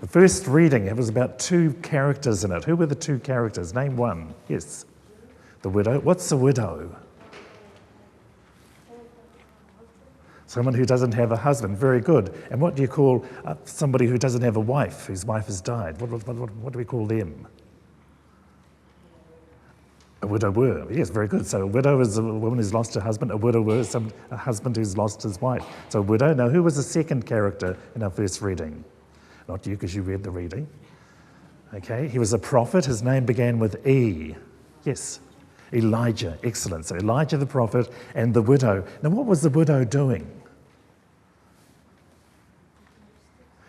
The first reading, it was about 2 characters in it. Who were the 2 characters? Name one. Yes. The widow. What's a widow? Someone who doesn't have a husband. Very good. And what do you call somebody who doesn't have a wife, whose wife has died? What do we call them? A widower. Yes, very good. So a widow is a woman who's lost her husband. A widower is a husband who's lost his wife. So a widow. Now, who was the second character in our first reading? Not you, because you read the reading. Okay, he was a prophet. His name began with E. Yes. Elijah, excellent. So Elijah the prophet and the widow. Now what was the widow doing?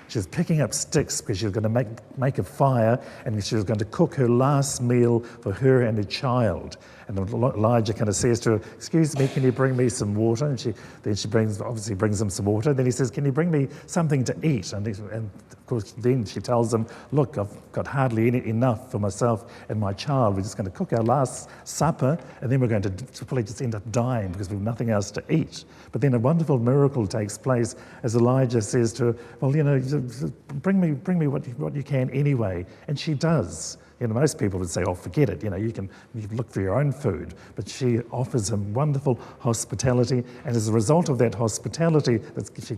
She was picking up sticks because she was going to make a fire, and she was going to cook her last meal for her and her child. And Elijah kind of says to her, "Excuse me, can you bring me some water?" And she obviously brings him some water. Then he says, "Can you bring me something to eat?" And of course, then she tells him, "Look, I've got hardly enough for myself and my child. We're just going to cook our last supper, and then we're going to probably just end up dying because we've nothing else to eat." But then a wonderful miracle takes place as Elijah says to her, "Well, bring me what you can anyway." And she does. Most people would say, "Oh, forget it. You can look for your own food." But she offers him wonderful hospitality, and as a result of that hospitality, she,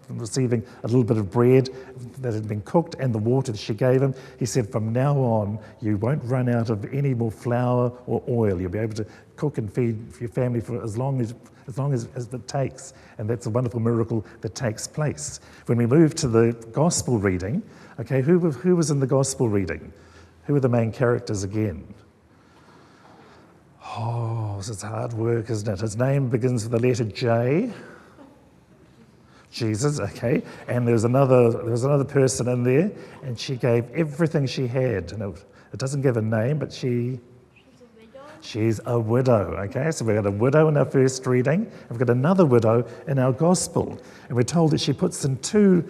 receiving a little bit of bread that had been cooked and the water that she gave him, he said, "From now on, you won't run out of any more flour or oil. You'll be able to cook and feed your family for as long as it takes." And that's a wonderful miracle that takes place. When we move to the gospel reading, okay, who was in the gospel reading? Who are the main characters again? Oh, this is hard work, isn't it? His name begins with the letter J. Jesus, okay. And there was another person in there, and she gave everything she had. And it doesn't give a name, but she's a widow, okay? So we've got a widow in our first reading, and we've got another widow in our gospel. And we're told that she puts in 2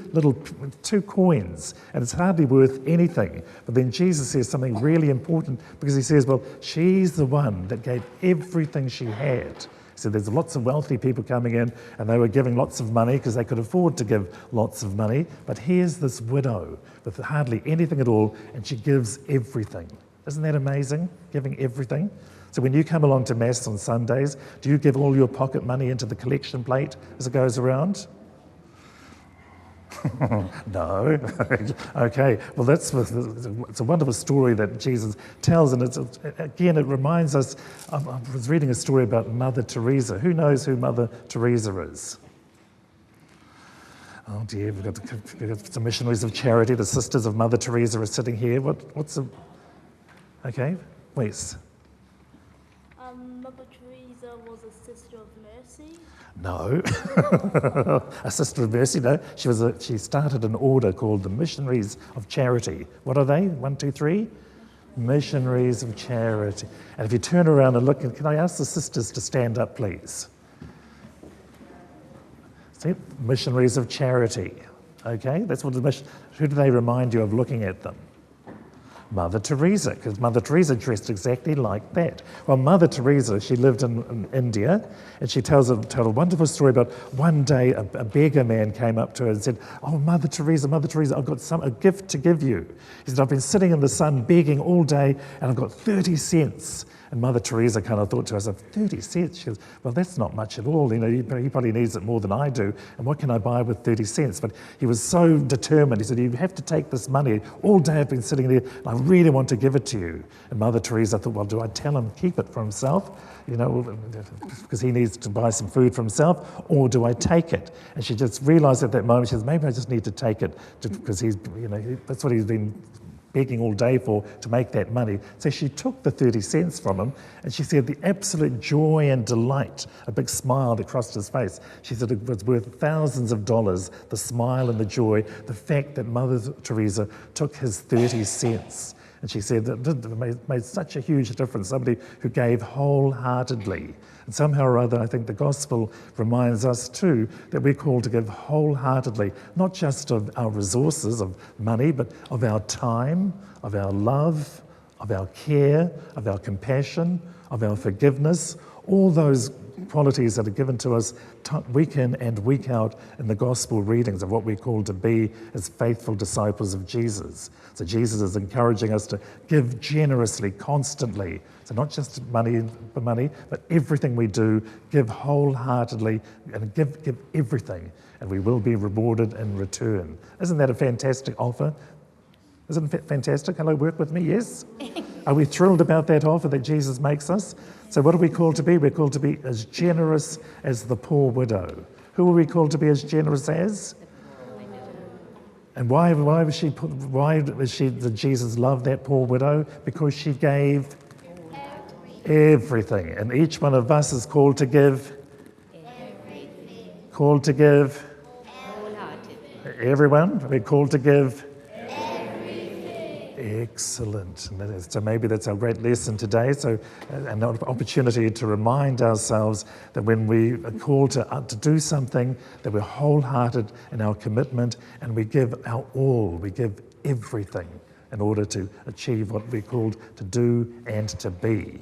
coins, and it's hardly worth anything. But then Jesus says something really important, because he says, well, she's the one that gave everything she had. So there's lots of wealthy people coming in, and they were giving lots of money because they could afford to give lots of money. But here's this widow with hardly anything at all, and she gives everything. Isn't that amazing, giving everything? So when you come along to Mass on Sundays, do you give all your pocket money into the collection plate as it goes around? No. Okay. Well, it's a wonderful story that Jesus tells, and it reminds us. I was reading a story about Mother Teresa. Who knows who Mother Teresa is? Oh dear, we've got some missionaries of charity. The sisters of Mother Teresa are sitting here. Okay, wait. Mother Teresa was a sister of mercy. No, a sister of mercy. No, she started an order called the Missionaries of Charity. What are they? 1, 2, 3. Missionaries of Charity. And if you turn around and look, can I ask the sisters to stand up, please? See, Missionaries of Charity. Okay, that's what who do they remind you of looking at them? Mother Teresa, because Mother Teresa dressed exactly like that. Well, Mother Teresa, she lived in India, and she told a wonderful story about one day a beggar man came up to her and said, "Oh, Mother Teresa, I've got a gift to give you." He said, "I've been sitting in the sun begging all day, and I've got 30 cents. And Mother Teresa kind of thought to herself, 30 cents? She goes, "Well, that's not much at all. He probably needs it more than I do. And what can I buy with 30 cents? But he was so determined. He said, "You have to take this money. All day I've been sitting there, and I really want to give it to you." And Mother Teresa thought, well, do I tell him keep it for himself? Because he needs to buy some food for himself, or do I take it? And she just realized at that moment, she says, maybe I just need to take it because that's what he's been begging all day for, to make that money. So she took the 30 cents from him, and she said the absolute joy and delight, a big smile that crossed his face. She said it was worth thousands of dollars, the smile and the joy, the fact that Mother Teresa took his 30 cents. And she said that it made such a huge difference, somebody who gave wholeheartedly. And somehow or other, I think the gospel reminds us too that we're called to give wholeheartedly, not just of our resources, of money, but of our time, of our love, of our care, of our compassion, of our forgiveness, All those qualities that are given to us week in and week out in the gospel readings of what we're called to be as faithful disciples of Jesus. So Jesus is encouraging us to give generously, constantly. So not just money for money, but everything we do, give wholeheartedly and give everything, and we will be rewarded in return. Isn't that a fantastic offer? Isn't it fantastic? Hello, work with me, yes? Are we thrilled about that offer that Jesus makes us? So what are we called to be? We're called to be as generous as the poor widow. Who are we called to be as generous as? And why did Jesus love that poor widow? Because she gave everything. And each one of us is called to give everything. Called to give everyone. We're called to give excellent. So maybe that's our great lesson today. So an opportunity to remind ourselves that when we are called to do something, that we're wholehearted in our commitment and we give our all, we give everything in order to achieve what we're called to do and to be.